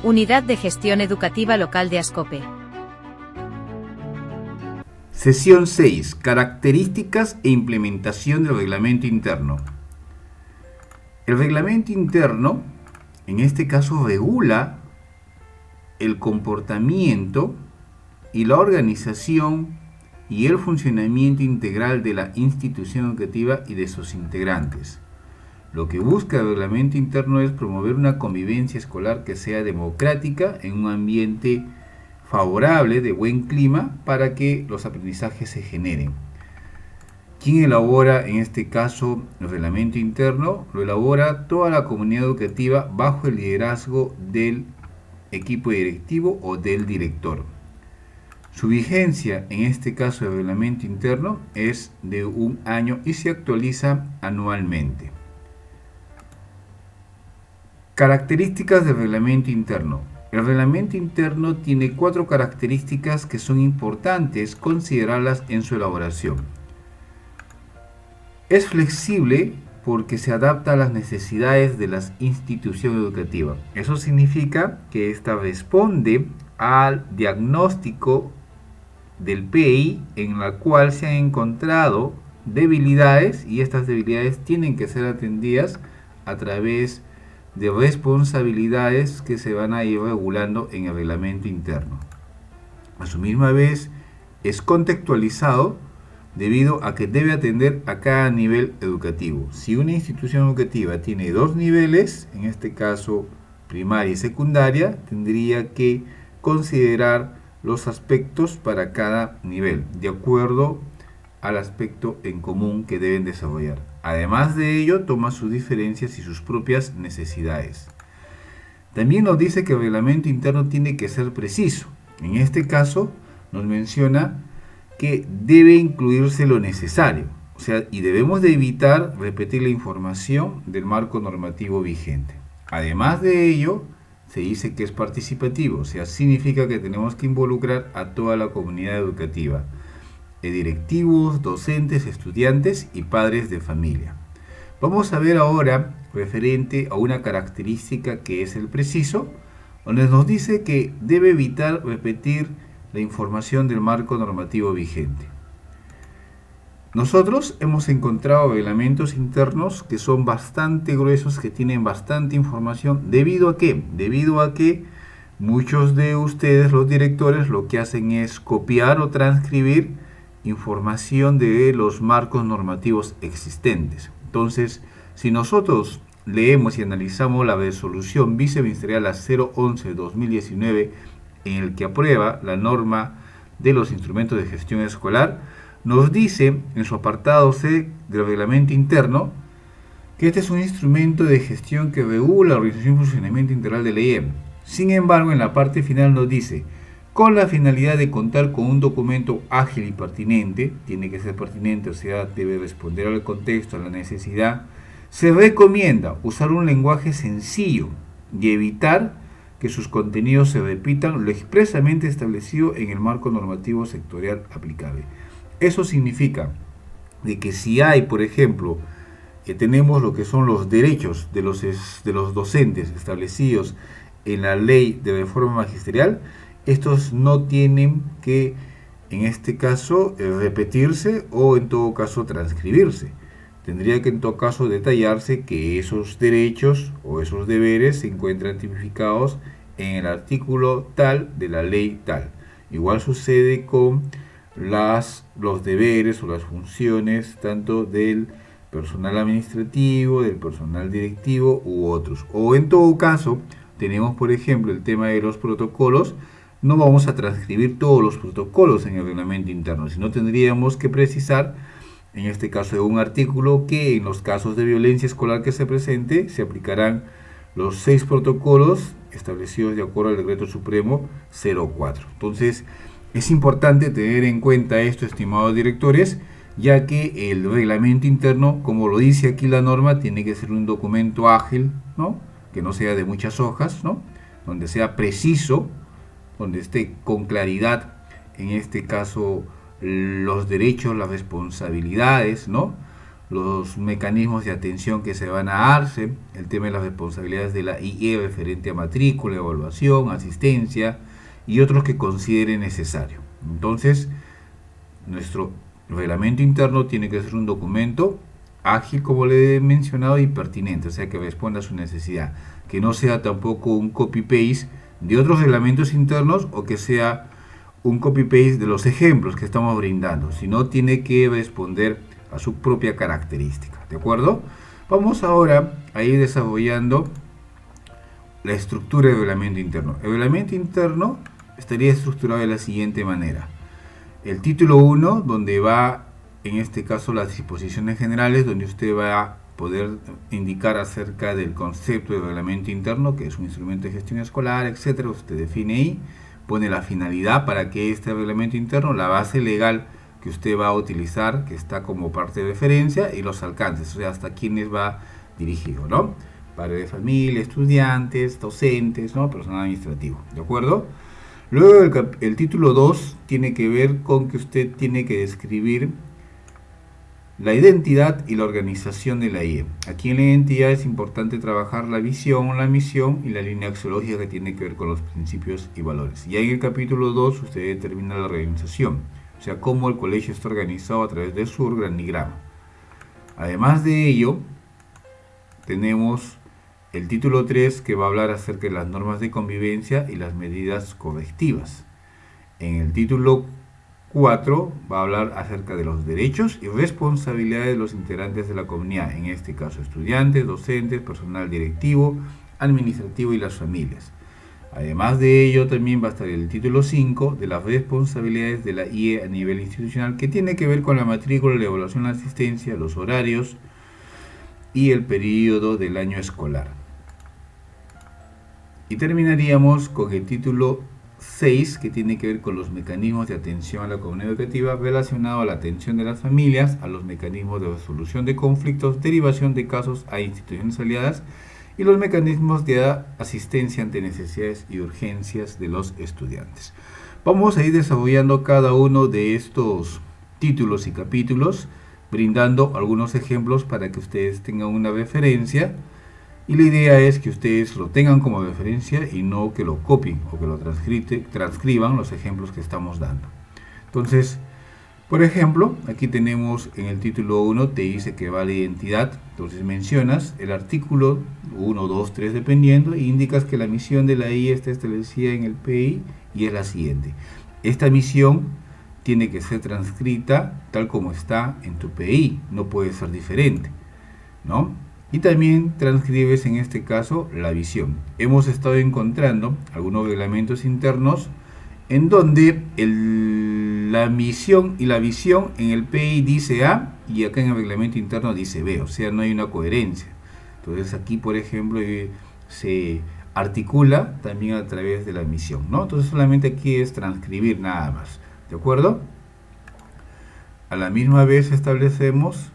Unidad de Gestión Educativa Local de Ascope. Sesión 6. Características e implementación del reglamento interno. El reglamento interno, en este caso, regula el comportamiento y la organización y el funcionamiento integral de la institución educativa y de sus integrantes. Lo que busca el reglamento interno es promover una convivencia escolar que sea democrática en un ambiente favorable, de buen clima, para que los aprendizajes se generen. ¿Quién elabora en este caso el reglamento interno? Lo elabora toda la comunidad educativa bajo el liderazgo del equipo directivo o del director. Su vigencia en este caso del reglamento interno es de 1 año y se actualiza anualmente. Características del reglamento interno. El reglamento interno tiene 4 características que son importantes considerarlas en su elaboración. Es flexible porque se adapta a las necesidades de la institución educativa. Eso significa que ésta responde al diagnóstico del PEI en la cual se han encontrado debilidades y estas debilidades tienen que ser atendidas a través de responsabilidades que se van a ir regulando en el reglamento interno. A su misma vez es contextualizado debido a que debe atender a cada nivel educativo. Si una institución educativa tiene 2 niveles, en este caso primaria y secundaria, tendría que considerar los aspectos para cada nivel, de acuerdo al aspecto en común que deben desarrollar. Además de ello, toma sus diferencias y sus propias necesidades. También nos dice que el reglamento interno tiene que ser preciso. En este caso, nos menciona que debe incluirse lo necesario, y debemos de evitar repetir la información del marco normativo vigente. Además de ello, se dice que es participativo, significa que tenemos que involucrar a toda la comunidad educativa, directivos, docentes, estudiantes y padres de familia. Vamos a ver ahora referente a una característica que es el preciso, donde nos dice que debe evitar repetir la información del marco normativo vigente. Nosotros hemos encontrado reglamentos internos que son bastante gruesos, que tienen bastante información. ¿Debido a qué? Debido a que muchos de ustedes, los directores, lo que hacen es copiar o transcribir información de los marcos normativos existentes. Entonces, si nosotros leemos y analizamos la resolución viceministerial a 011-2019, en el que aprueba la norma de los instrumentos de gestión escolar, nos dice en su apartado C del reglamento interno que este es un instrumento de gestión que regula la organización y funcionamiento integral de la IEM. Sin embargo, en la parte final nos dice, con la finalidad de contar con un documento ágil y pertinente, tiene que ser pertinente, debe responder al contexto, a la necesidad, se recomienda usar un lenguaje sencillo y evitar que sus contenidos se repitan lo expresamente establecido en el marco normativo sectorial aplicable. Eso significa de que si hay, por ejemplo, que tenemos lo que son los derechos de los docentes establecidos en la ley de reforma magisterial, estos no tienen que, en este caso, repetirse o en todo caso transcribirse. Tendría que en todo caso detallarse que esos derechos o esos deberes se encuentran tipificados en el artículo tal de la ley tal. Igual sucede con los deberes o las funciones tanto del personal administrativo, del personal directivo u otros. O en todo caso, tenemos por ejemplo el tema de los protocolos. No vamos a transcribir todos los protocolos en el reglamento interno, sino tendríamos que precisar, en este caso de un artículo, que en los casos de violencia escolar que se presente, se aplicarán los 6 protocolos establecidos de acuerdo al Decreto Supremo 04. Entonces, es importante tener en cuenta esto, estimados directores, ya que el reglamento interno, como lo dice aquí la norma, tiene que ser un documento ágil, ¿no? Que no sea de muchas hojas, ¿no? Donde sea preciso, donde esté con claridad, en este caso, los derechos, las responsabilidades, ¿no? los mecanismos de atención que se van a darse, el tema de las responsabilidades de la IE referente a matrícula, evaluación, asistencia y otros que considere necesario. Entonces, nuestro reglamento interno tiene que ser un documento ágil, como le he mencionado, y pertinente, o sea, que responda a su necesidad, que no sea tampoco un copy-paste de otros reglamentos internos o que sea un copy-paste de los ejemplos que estamos brindando, sino tiene que responder a su propia característica, ¿de acuerdo? Vamos ahora a ir desarrollando la estructura del reglamento interno. El reglamento interno estaría estructurado de la siguiente manera: el título 1, donde va, en este caso, las disposiciones generales, donde usted va a poder indicar acerca del concepto de reglamento interno, que es un instrumento de gestión escolar, etcétera. Usted define ahí, pone la finalidad para que este reglamento interno, la base legal que usted va a utilizar, que está como parte de referencia, y los alcances, o sea, hasta quiénes va dirigido, ¿no? Padres de familia, estudiantes, docentes, ¿no? Personal administrativo, ¿de acuerdo? Luego el título 2 tiene que ver con que usted tiene que describir la identidad y la organización de la IE. Aquí en la identidad es importante trabajar la visión, la misión y la línea axiológica que tiene que ver con los principios y valores. Ya en el capítulo 2 usted determina la organización, o sea, cómo el colegio está organizado a través de su organigrama. Además de ello, tenemos el título 3, que va a hablar acerca de las normas de convivencia y las medidas correctivas. En el título 4 va a hablar acerca de los derechos y responsabilidades de los integrantes de la comunidad, en este caso estudiantes, docentes, personal directivo, administrativo y las familias. Además de ello, también va a estar el título 5 de las responsabilidades de la IE a nivel institucional, que tiene que ver con la matrícula, la evaluación, la asistencia, los horarios y el periodo del año escolar. Y terminaríamos con el título 6, que tiene que ver con los mecanismos de atención a la comunidad educativa relacionado a la atención de las familias, a los mecanismos de resolución de conflictos, derivación de casos a instituciones aliadas y los mecanismos de asistencia ante necesidades y urgencias de los estudiantes. Vamos a ir desarrollando cada uno de estos títulos y capítulos, brindando algunos ejemplos para que ustedes tengan una referencia, y la idea es que ustedes lo tengan como referencia y no que lo copien o que lo transcriban los ejemplos que estamos dando. Entonces, por ejemplo, aquí tenemos en el título 1, te dice que va la identidad, entonces mencionas el artículo 1, 2, 3 dependiendo, e indicas que la misión de la IE está establecida en el PI y es la siguiente. Esta misión tiene que ser transcrita tal como está en tu PI, no puede ser diferente, ¿no? Y también transcribes en este caso la visión. Hemos estado encontrando algunos reglamentos internos en donde la misión y la visión en el PI dice A y acá en el reglamento interno dice B, o sea, no hay una coherencia. Entonces aquí, por ejemplo, se articula también a través de la misión, ¿no? Entonces solamente aquí es transcribir nada más, ¿de acuerdo? A la misma vez establecemos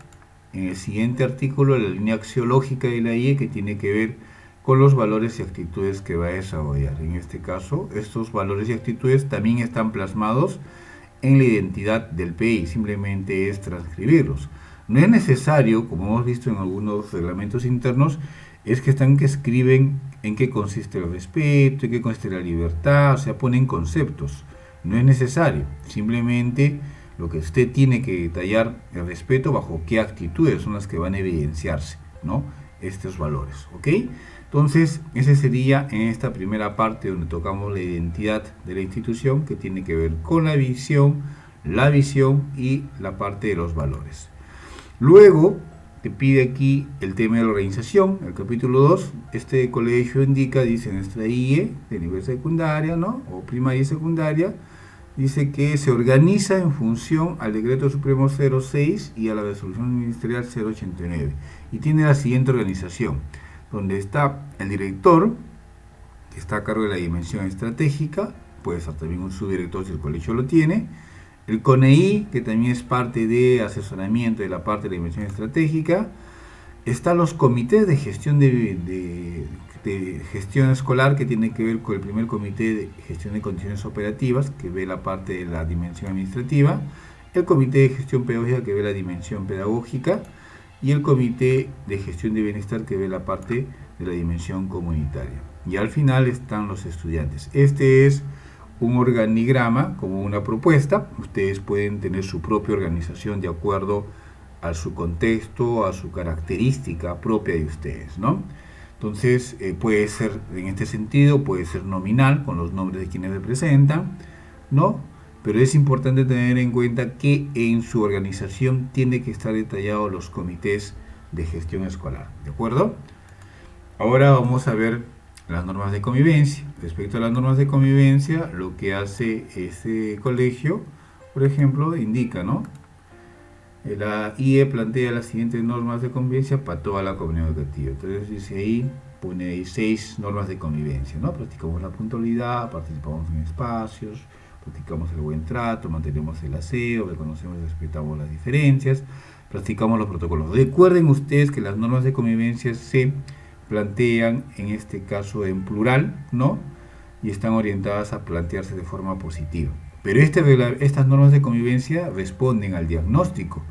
en el siguiente artículo la línea axiológica de la IE, que tiene que ver con los valores y actitudes que va a desarrollar. En este caso, estos valores y actitudes también están plasmados en la identidad del PI, simplemente es transcribirlos. No es necesario, como hemos visto en algunos reglamentos internos, es que están que escriben en qué consiste el respeto, en qué consiste la libertad, o sea, ponen conceptos. No es necesario, simplemente lo que usted tiene que detallar el respeto bajo qué actitudes son las que van a evidenciarse, ¿no? Estos valores, ¿ok? Entonces, ese sería en esta primera parte donde tocamos la identidad de la institución, que tiene que ver con la visión y la parte de los valores. Luego, te pide aquí el tema de la organización, el capítulo 2, este colegio indica, dice nuestra IE de nivel secundaria, ¿no? O primaria y secundaria, dice que se organiza en función al decreto supremo 06 y a la resolución ministerial 089, y tiene la siguiente organización, donde está el director, que está a cargo de la dimensión estratégica, puede ser también un subdirector si el colegio lo tiene, el CONEI, que también es parte de asesoramiento de la parte de la dimensión estratégica, están los comités de gestión de gestión escolar, que tiene que ver con el primer comité de gestión de condiciones operativas, que ve la parte de la dimensión administrativa, el comité de gestión pedagógica, que ve la dimensión pedagógica, y el Comité de Gestión de Bienestar, que ve la parte de la dimensión comunitaria. Y al final están los estudiantes. Este es un organigrama como una propuesta. Ustedes pueden tener su propia organización de acuerdo a su contexto, a su característica propia de ustedes, ¿no? Entonces, puede ser, en este sentido, puede ser nominal, con los nombres de quienes representan, ¿no? Pero es importante tener en cuenta que en su organización tiene que estar detallado los comités de gestión escolar, ¿de acuerdo? Ahora vamos a ver las normas de convivencia. Respecto a las normas de convivencia, lo que hace este colegio, por ejemplo, indica, ¿no? La IE plantea las siguientes normas de convivencia para toda la comunidad educativa. Entonces dice ahí, pone ahí 6 normas de convivencia, ¿no? Practicamos la puntualidad, participamos en espacios, practicamos el buen trato, mantenemos el aseo, reconocemos y respetamos las diferencias, practicamos los protocolos. Recuerden ustedes que las normas de convivencia se plantean en este caso en plural, ¿no? Y están orientadas a plantearse de forma positiva. Pero estas normas de convivencia responden al diagnóstico,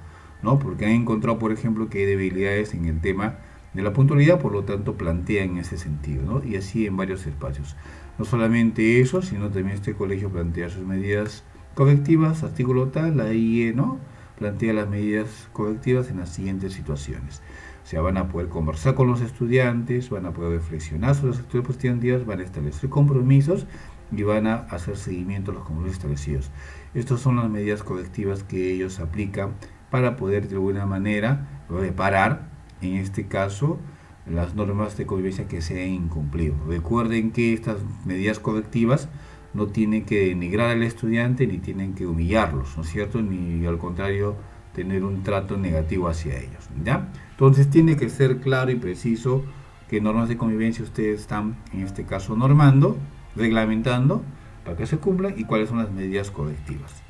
¿no? Porque han encontrado, por ejemplo, que hay debilidades en el tema de la puntualidad, por lo tanto plantean en ese sentido, ¿no? Y así en varios espacios. No solamente eso, sino también este colegio plantea sus medidas correctivas, artículo tal, la IE, ¿no? Plantea las medidas correctivas en las siguientes situaciones. O sea, van a poder conversar con los estudiantes, van a poder reflexionar sobre las actitudes positivas, van a establecer compromisos y van a hacer seguimiento a los compromisos establecidos. Estas son las medidas correctivas que ellos aplican para poder de alguna manera reparar, en este caso, las normas de convivencia que se han incumplido. Recuerden que estas medidas correctivas no tienen que denigrar al estudiante ni tienen que humillarlos, ¿no es cierto? Ni al contrario, tener un trato negativo hacia ellos, ¿ya? Entonces tiene que ser claro y preciso qué normas de convivencia ustedes están, en este caso, normando, reglamentando, para que se cumplan y cuáles son las medidas correctivas.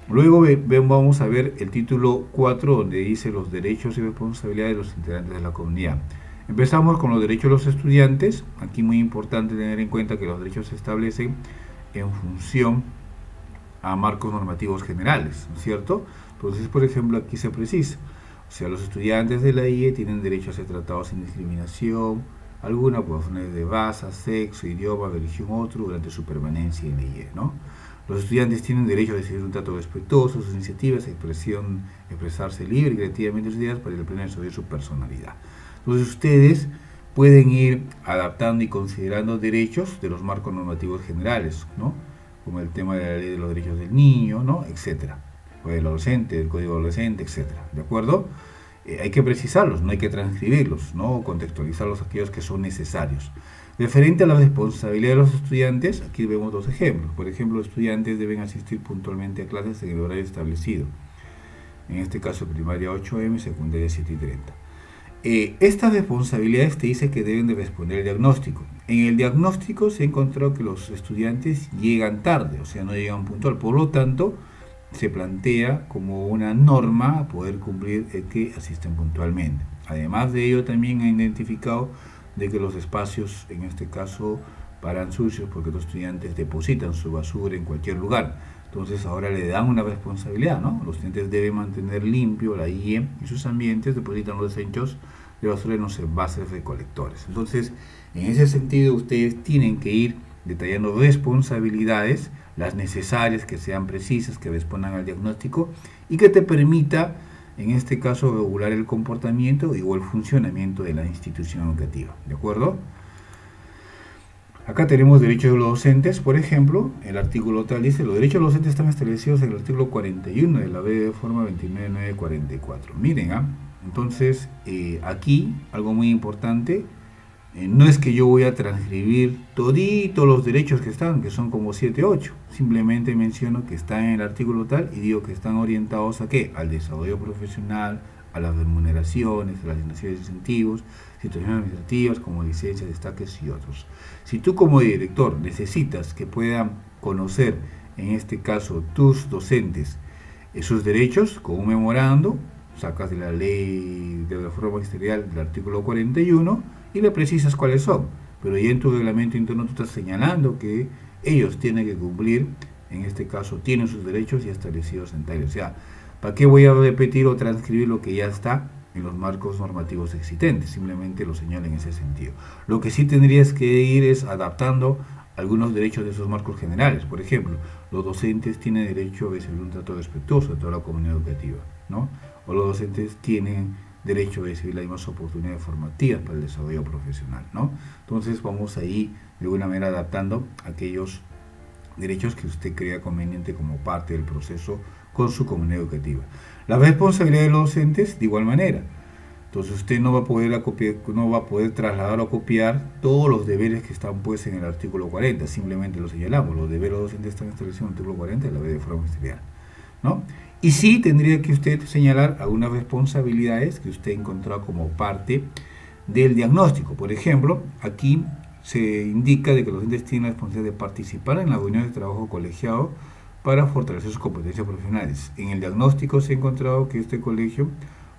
Luego vamos a ver el título 4, donde dice los derechos y responsabilidades de los integrantes de la comunidad. Empezamos con los derechos de los estudiantes. Aquí muy importante tener en cuenta que los derechos se establecen en función a marcos normativos generales, ¿no es cierto? Entonces, por ejemplo, aquí se precisa, o sea, los estudiantes de la IE tienen derecho a ser tratados sin discriminación alguna por razones de raza, sexo, idioma, religión, otro, durante su permanencia en la IE, ¿no? Los estudiantes tienen derecho a recibir un trato respetuoso, sus iniciativas, expresarse libre y creativamente sus ideas para el pleno desarrollo de su personalidad. Entonces, ustedes pueden ir adaptando y considerando derechos de los marcos normativos generales, ¿no? Como el tema de la ley de los derechos del niño, ¿no? Etcétera. O del adolescente, del código adolescente, etcétera. ¿De acuerdo? Hay que precisarlos, no hay que transcribirlos, ¿no? Contextualizarlos aquellos que son necesarios. Referente a la responsabilidad de los estudiantes, aquí vemos dos ejemplos. Por ejemplo, los estudiantes deben asistir puntualmente a clases en el horario establecido. En este caso, primaria 8 am, secundaria 7:30. Estas responsabilidades te dice que deben de responder al diagnóstico. En el diagnóstico se ha encontrado que los estudiantes llegan tarde, o sea, no llegan puntual. Por lo tanto, se plantea como una norma poder cumplir el que asisten puntualmente. Además de ello, también ha identificado de que los espacios, en este caso, paran sucios porque los estudiantes depositan su basura en cualquier lugar. Entonces ahora le dan una responsabilidad, ¿no? Los estudiantes deben mantener limpio la IE y sus ambientes, depositan los desechos de basura en los envases recolectores. Entonces, en ese sentido, ustedes tienen que ir detallando responsabilidades, las necesarias, que sean precisas, que respondan al diagnóstico y que te permita, en este caso, regular el comportamiento o el funcionamiento de la institución educativa. ¿De acuerdo? Acá tenemos derechos de los docentes, por ejemplo, el artículo tal dice, los derechos de los docentes están establecidos en el artículo 41 de la ley de forma 29944. Miren, entonces, aquí, algo muy importante, no es que yo voy a transcribir toditos los derechos que están, que son como 7, 8. Simplemente menciono que están en el artículo tal y digo que están orientados ¿a qué? Al desarrollo profesional, a las remuneraciones, a las asignaciones de incentivos, situaciones administrativas como licencias, destaques y otros. Si tú como director necesitas que puedan conocer, en este caso, tus docentes, sus derechos, con un memorando, sacas de la ley de reforma ministerial del artículo 41 y le precisas cuáles son. Pero ya en tu reglamento interno tú estás señalando que ellos tienen que cumplir, en este caso, tienen sus derechos ya establecidos en tal. O sea, ¿para qué voy a repetir o transcribir lo que ya está en los marcos normativos existentes, simplemente lo señala en ese sentido. Lo que sí tendrías que ir es adaptando algunos derechos de esos marcos generales. Por ejemplo, los docentes tienen derecho a recibir un trato respetuoso de toda la comunidad educativa, ¿no? O los docentes tienen derecho a recibir las mismas oportunidades formativas para el desarrollo profesional, ¿no? Entonces vamos ahí de alguna manera adaptando aquellos derechos que usted crea conveniente como parte del proceso con su comunidad educativa. La responsabilidad de los docentes de igual manera. Entonces usted no va a poder trasladar o copiar todos los deberes que están pues en el artículo 40, simplemente lo señalamos, los deberes de los docentes están establecidos en el artículo 40 de la ley de forma ministerial, ¿no? Y sí tendría que usted señalar algunas responsabilidades que usted ha encontrado como parte del diagnóstico. Por ejemplo, aquí se indica de que los docentes tienen la responsabilidad de participar en las reuniones de trabajo colegiado para fortalecer sus competencias profesionales. En el diagnóstico se ha encontrado que este colegio,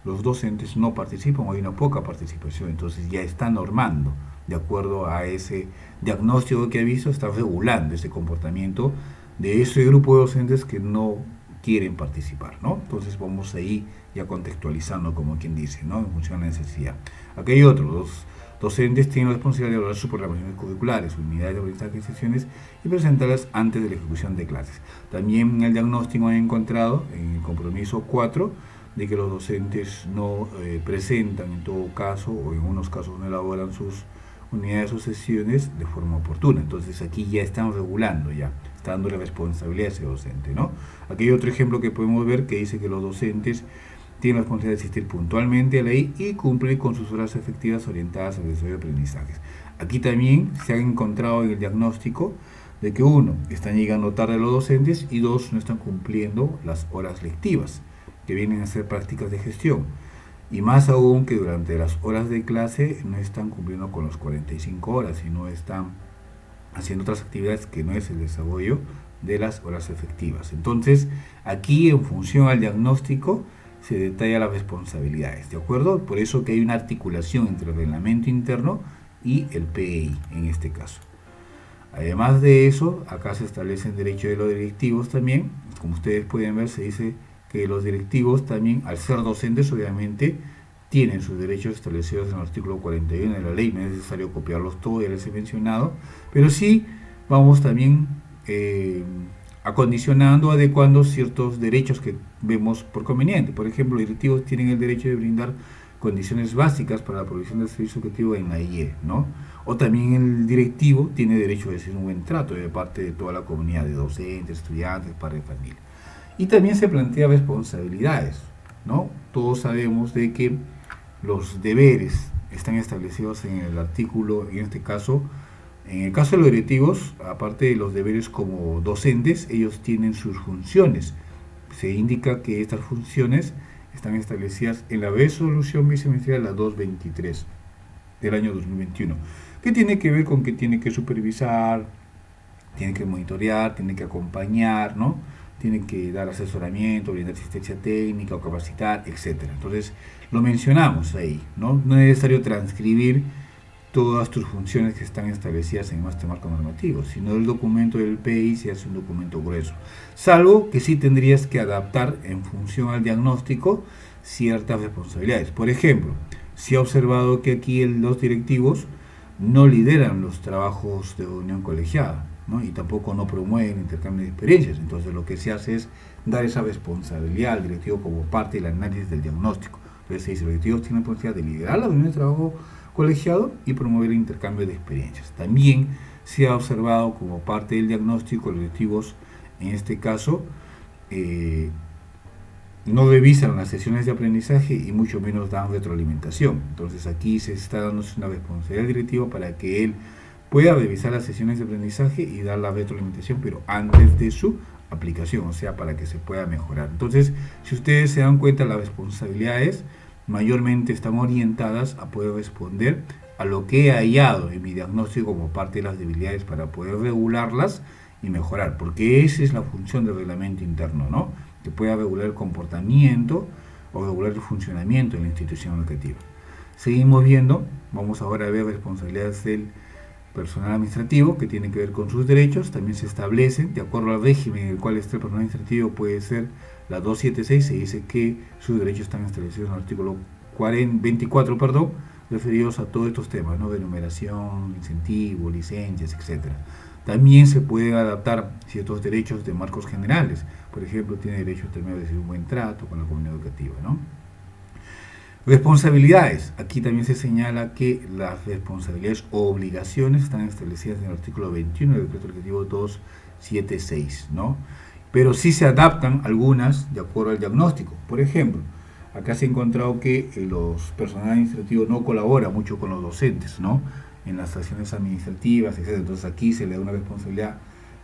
los docentes no participan o hay una poca participación, entonces ya está normando, de acuerdo a ese diagnóstico que ha visto, está regulando ese comportamiento de ese grupo de docentes que no quieren participar, ¿no? Entonces vamos ahí ya contextualizando, como quien dice, ¿no? En función de la necesidad. Aquí hay otros, los docentes tienen la responsabilidad de elaborar sus programaciones curriculares, unidades de aprendizaje y sesiones y presentarlas antes de la ejecución de clases. También en el diagnóstico han encontrado, en el compromiso 4, de que los docentes no presentan en todo caso, o en unos casos no elaboran sus unidades o sesiones de forma oportuna. Entonces aquí ya están regulando, ya está dando la responsabilidad a ese docente, ¿no? Aquí hay otro ejemplo que podemos ver que dice que los docentes tienen la responsabilidad de asistir puntualmente a la ley y cumplir con sus horas efectivas orientadas al desarrollo de aprendizajes. Aquí también se han encontrado en el diagnóstico de que uno, están llegando tarde los docentes y dos, no están cumpliendo las horas lectivas, que vienen a ser prácticas de gestión. Y más aún que durante las horas de clase no están cumpliendo con las 45 horas, sino están haciendo otras actividades que no es el desarrollo de las horas efectivas. Entonces, aquí en función al diagnóstico se detalla las responsabilidades, ¿de acuerdo? Por eso que hay una articulación entre el reglamento interno y el PEI en este caso. Además de eso, acá se establecen derechos de los directivos también. Como ustedes pueden ver, se dice que los directivos también, al ser docentes, obviamente, tienen sus derechos establecidos en el artículo 41 de la ley. No es necesario copiarlos todos, ya les he mencionado, pero sí vamos también acondicionando, adecuando ciertos derechos que vemos por conveniente. Por ejemplo, los directivos tienen el derecho de brindar condiciones básicas para la provisión del servicio educativo en la IE, ¿no? O también el directivo tiene derecho a recibir un buen trato de parte de toda la comunidad de docentes, estudiantes, padres de familia. Y también se plantea responsabilidades, ¿no? Todos sabemos de que los deberes están establecidos en el artículo, en este caso, en el caso de los directivos, aparte de los deberes como docentes, ellos tienen sus funciones. Se indica que estas funciones están establecidas en la resolución viceministerial la 223 del año 2021, que tiene que ver con que tiene que supervisar, tiene que monitorear, tiene que acompañar, ¿no? Tiene que dar asesoramiento, brindar asistencia técnica o capacitar, etc. Entonces, lo mencionamos ahí, ¿no? No es necesario transcribir todas tus funciones que están establecidas en este marco normativo, sino el documento del PEI se hace un documento grueso, salvo que sí tendrías que adaptar en función al diagnóstico ciertas responsabilidades. Por ejemplo, se ha observado que aquí los directivos no lideran los trabajos de unión colegiada, ¿no? Y tampoco no promueven intercambio de experiencias. Entonces lo que se hace es dar esa responsabilidad al directivo como parte del análisis del diagnóstico. Entonces se dice, los directivos tienen la posibilidad de liderar la reunión de trabajo colegiado y promover el intercambio de experiencias. También se ha observado como parte del diagnóstico, los directivos en este caso no revisan las sesiones de aprendizaje y mucho menos dan retroalimentación. Entonces aquí se está dando una responsabilidad al directivo para que él pueda revisar las sesiones de aprendizaje y dar la retroalimentación, pero antes de su aplicación, o sea, para que se pueda mejorar. Entonces, si ustedes se dan cuenta, las responsabilidades mayormente están orientadas a poder responder a lo que he hallado en mi diagnóstico como parte de las debilidades para poder regularlas y mejorar, porque esa es la función del reglamento interno, ¿no? Que pueda regular el comportamiento o regular el funcionamiento de la institución educativa. Seguimos viendo, vamos ahora a ver responsabilidades del personal administrativo que tienen que ver con sus derechos. También se establecen, de acuerdo al régimen en el cual este personal administrativo puede ser la 276, se dice que sus derechos están establecidos en el artículo 24, perdón, referidos a todos estos temas, ¿no? De numeración, incentivo, licencias, etcétera. También se pueden adaptar ciertos derechos de marcos generales. Por ejemplo, tiene derecho también a recibir un buen trato con la comunidad educativa, ¿no? Responsabilidades. Aquí también se señala que las responsabilidades o obligaciones están establecidas en el artículo 21 del decreto legislativo 276, ¿no? Pero sí se adaptan algunas de acuerdo al diagnóstico. Por ejemplo, acá se ha encontrado que los personal administrativo no colabora mucho con los docentes, ¿no? En las acciones administrativas, etc. Entonces aquí se le da una responsabilidad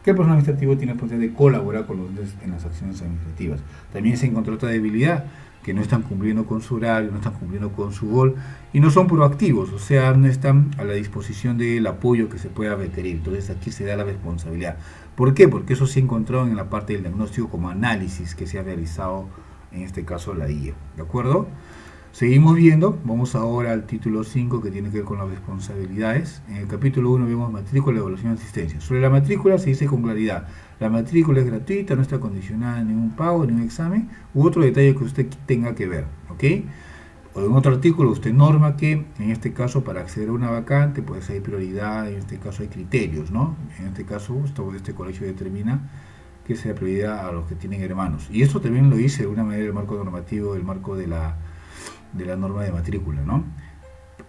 que el personal administrativo tiene la responsabilidad de colaborar con los docentes en las acciones administrativas. También se encontró otra debilidad, que no están cumpliendo con su horario, no están cumpliendo con su rol y no son proactivos, o sea, no están a la disposición del apoyo que se pueda requerir. Entonces aquí se da la responsabilidad. ¿Por qué? Porque eso se encontró en la parte del diagnóstico como análisis que se ha realizado, en este caso la IA. ¿De acuerdo? Seguimos viendo, vamos ahora al título 5 que tiene que ver con las responsabilidades. En el capítulo 1 vemos matrícula, evaluación y asistencia. Sobre la matrícula se dice con claridad, la matrícula es gratuita, no está condicionada a ningún pago, ningún examen u otro detalle que usted tenga que ver, ¿ok? O en otro artículo usted norma que en este caso para acceder a una vacante pues hay prioridad, en este caso hay criterios, ¿no? En este caso este colegio determina que sea prioridad a los que tienen hermanos. Y esto también lo dice de una manera el marco normativo, el marco de la norma de matrícula, ¿no?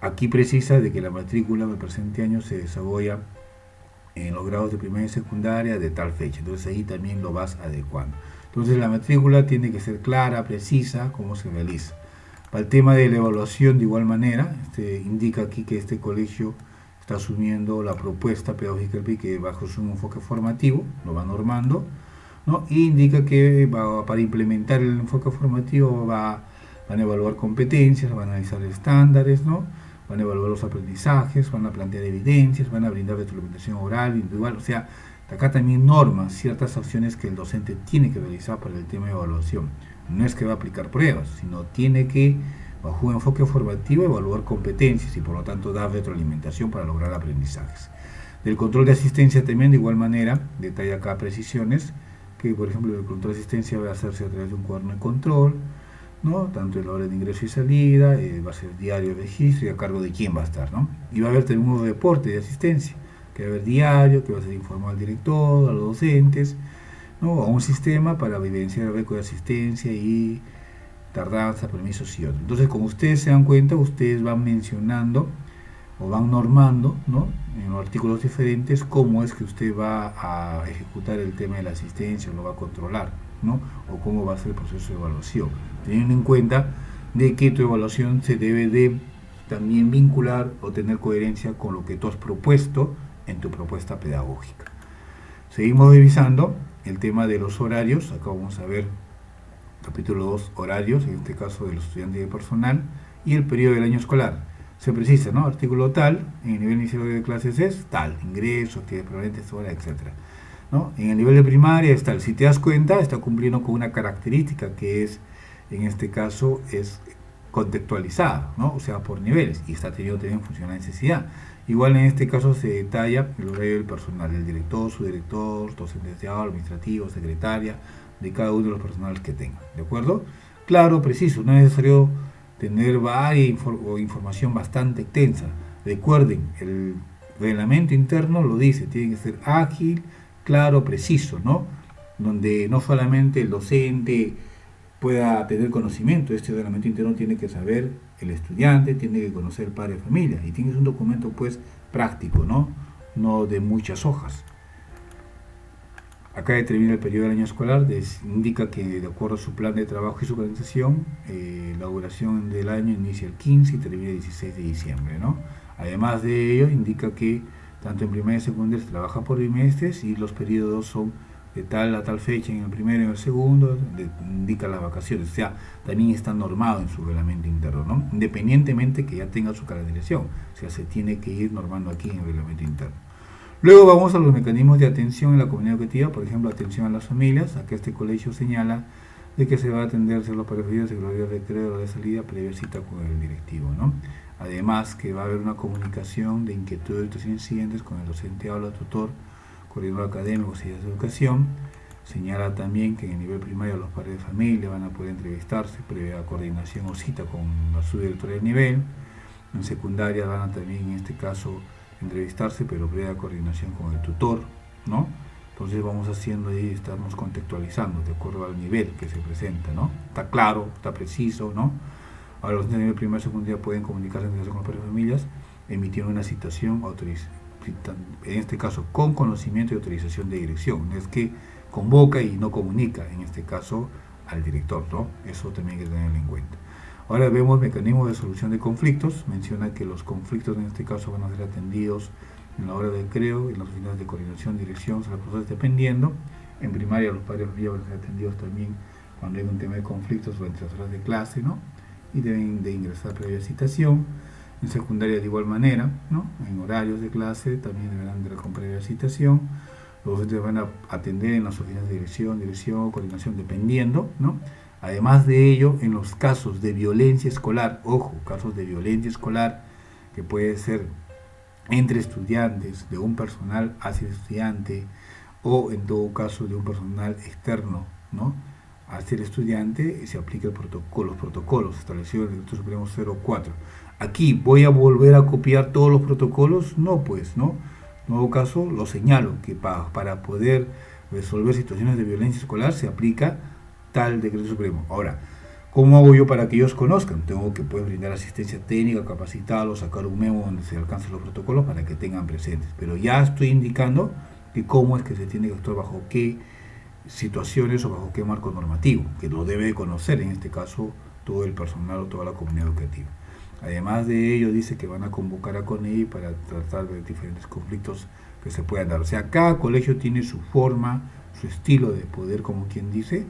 Aquí precisa de que la matrícula del presente año se desarrolla en los grados de primaria y secundaria de tal fecha. Entonces ahí también lo vas adecuando. Entonces la matrícula tiene que ser clara, precisa, cómo se realiza. Para el tema de la evaluación de igual manera, indica aquí que este colegio está asumiendo la propuesta pedagógica que bajo su enfoque formativo, lo va normando, ¿no? Y indica que para implementar el enfoque formativo van a evaluar competencias, van a analizar estándares, ¿no? Van a evaluar los aprendizajes, van a plantear evidencias, van a brindar retroalimentación oral, individual, o sea, acá también norma ciertas acciones que el docente tiene que realizar para el tema de evaluación. No es que va a aplicar pruebas, sino tiene que, bajo un enfoque formativo, evaluar competencias y por lo tanto dar retroalimentación para lograr aprendizajes. Del control de asistencia también de igual manera, detalla acá precisiones, que por ejemplo el control de asistencia va a hacerse a través de un cuaderno de control, ¿no? Tanto en la hora de ingreso y salida, va a ser diario de registro y a cargo de quién va a estar, ¿no? Y va a haber también un reporte de asistencia, que va a haber diario, que va a ser informado al director, a los docentes, ¿no? A un sistema para evidenciar el récord de asistencia y tardanza, permisos y otros. Entonces, como ustedes se dan cuenta, ustedes van mencionando o van normando, ¿no? En los artículos diferentes cómo es que usted va a ejecutar el tema de la asistencia o lo va a controlar, ¿no? O cómo va a ser el proceso de evaluación, teniendo en cuenta de que tu evaluación se debe de también vincular o tener coherencia con lo que tú has propuesto en tu propuesta pedagógica. Seguimos revisando el tema de los horarios. Acá vamos a ver capítulo 2, horarios, en este caso de los estudiantes y del personal, y el periodo del año escolar. Se precisa, ¿no? Artículo tal, en el nivel inicial de clases es tal, ingreso, actividades permanentes, hora, etcétera, ¿no? En el nivel de primaria es tal. Si te das cuenta, está cumpliendo con una característica que es, en este caso, es contextualizada, ¿no? O sea, por niveles, y está teniendo también función de necesidad. Igual en este caso se detalla el horario del personal, el director, su director, docentes de aula, administrativo, secretaria, de cada uno de los personales que tenga, ¿de acuerdo? Claro, preciso, no es necesario tener varias información bastante extensa. Recuerden, el reglamento interno lo dice, tiene que ser ágil, claro, preciso, ¿no? Donde no solamente el docente pueda tener conocimiento, este reglamento interno tiene que saber el estudiante, tiene que conocer el padre de familia, y tienes un documento pues práctico, ¿no? No de muchas hojas. Acá determina el periodo del año escolar, indica que de acuerdo a su plan de trabajo y su organización, la duración del año inicia el 15 y termina el 16 de diciembre, ¿no? Además de ello, indica que tanto en primaria y secundaria se trabaja por bimestres y los periodos son de tal a tal fecha en el primero y en el segundo, indica las vacaciones, o sea, también está normado en su reglamento interno, ¿no? Independientemente que ya tenga su calendarización, o sea, se tiene que ir normando aquí en el reglamento interno. Luego vamos a los mecanismos de atención en la comunidad educativa, por ejemplo, atención a las familias. Acá este colegio señala de que se va a atender los preferidos de horario de recreo o de salida previa cita con el directivo, ¿no? Además que va a haber una comunicación de inquietudes de incidentes con el docente aula, tutor, coordinador académico, auxiliar de educación, Señala también que en el nivel primario los padres de familia van a poder entrevistarse previa coordinación o cita con la subdirectora del nivel. En secundaria van a también en este caso entrevistarse, pero previa coordinación con el tutor, ¿no? Entonces vamos haciendo ahí, estamos contextualizando de acuerdo al nivel que se presenta, ¿no? Está claro, está preciso, ¿no? Ahora los de nivel primario y secundaria pueden comunicarse con los padres de familias, emitiendo una citación, en este caso con conocimiento y autorización de dirección. No es que convoca y no comunica, en este caso, al director, ¿no? Eso también hay que tenerlo en cuenta. Ahora vemos mecanismos de solución de conflictos. Menciona que los conflictos en este caso van a ser atendidos en la hora del creo, en las oficinas de coordinación, dirección, las cosas dependiendo. En primaria los padres de familia van a ser atendidos también cuando hay un tema de conflictos durante las horas de clase, ¿no? Y deben de ingresar previa citación. En secundaria de igual manera, ¿no? En horarios de clase también deberán de con previa citación. Los docentes van a atender en las oficinas de dirección, coordinación, dependiendo, ¿no? Además de ello, en los casos de violencia escolar, ojo, casos de violencia escolar, que puede ser entre estudiantes, de un personal hacia el estudiante, o en todo caso de un personal externo, ¿no? Hacia el estudiante, se aplica los protocolos establecidos en el Decreto Supremo 04. Aquí, ¿voy a volver a copiar todos los protocolos? No, pues, ¿no? En todo caso, lo señalo, que para poder resolver situaciones de violencia escolar se aplica tal Decreto Supremo. Ahora, ¿cómo hago yo para que ellos conozcan? Tengo que brindar asistencia técnica, capacitarlos, sacar un memo donde se alcancen los protocolos para que tengan presentes. Pero ya estoy indicando que cómo es que se tiene que actuar, bajo qué situaciones o bajo qué marco normativo, que lo debe conocer en este caso todo el personal o toda la comunidad educativa. Además de ello, dice que van a convocar a CONEI para tratar de diferentes conflictos que se puedan dar. O sea, cada colegio tiene su forma, su estilo de poder, como quien dice,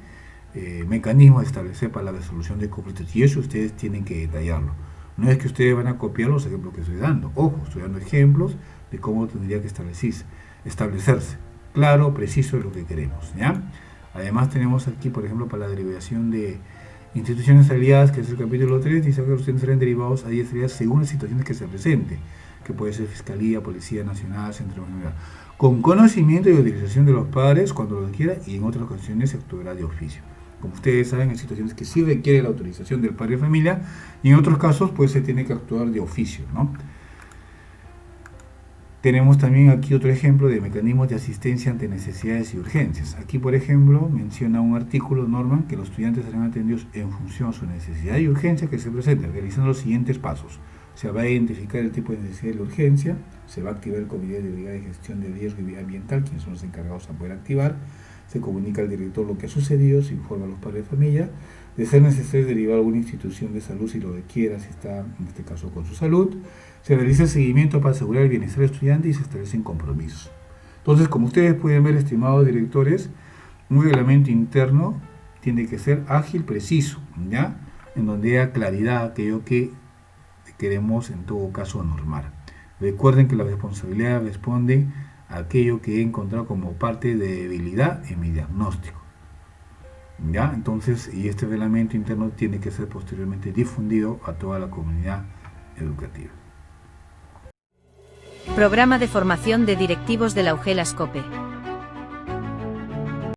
mecanismo de establecer para la resolución de conflictos, y eso ustedes tienen que detallarlo. No es que ustedes van a copiar los ejemplos que estoy dando, ojo, estoy dando ejemplos de cómo tendría que establecerse, claro, preciso es lo que queremos, ¿ya? Además tenemos aquí, por ejemplo, para la derivación de instituciones aliadas, que es el capítulo 3, dice que los estudiantes serán derivados a 10 aliadas según las situaciones que se presenten, que puede ser Fiscalía, Policía Nacional, Centro General, con conocimiento y utilización de los padres cuando lo requiera, y en otras ocasiones se actuará de oficio. Como ustedes saben, hay situaciones que sí requiere la autorización del padre de familia, y en otros casos pues se tiene que actuar de oficio, ¿no? Tenemos también aquí otro ejemplo de mecanismos de asistencia ante necesidades y urgencias. Aquí, por ejemplo, menciona un artículo, norma, que los estudiantes serán atendidos en función de su necesidad y urgencia que se presente, realizando los siguientes pasos. Se va a identificar el tipo de necesidad y la urgencia, se va a activar el Comité de Brigada de Gestión de Riesgo y Vida Ambiental, quienes son los encargados a poder activar. Se comunica al director lo que ha sucedido, se informa a los padres de familia. De ser necesario derivar a alguna institución de salud si lo requiera, si está en este caso con su salud. Se realiza el seguimiento para asegurar el bienestar del estudiante y se establecen compromisos. Entonces, como ustedes pueden ver, estimados directores, un reglamento interno tiene que ser ágil, preciso, ¿ya? En donde haya claridad aquello que queremos en todo caso normar. Recuerden que la responsabilidad responde a aquello que he encontrado como parte de debilidad en mi diagnóstico, ¿ya? Entonces, y este reglamento interno tiene que ser posteriormente difundido a toda la comunidad educativa. Programa de formación de directivos de la UGEL ASCOPE.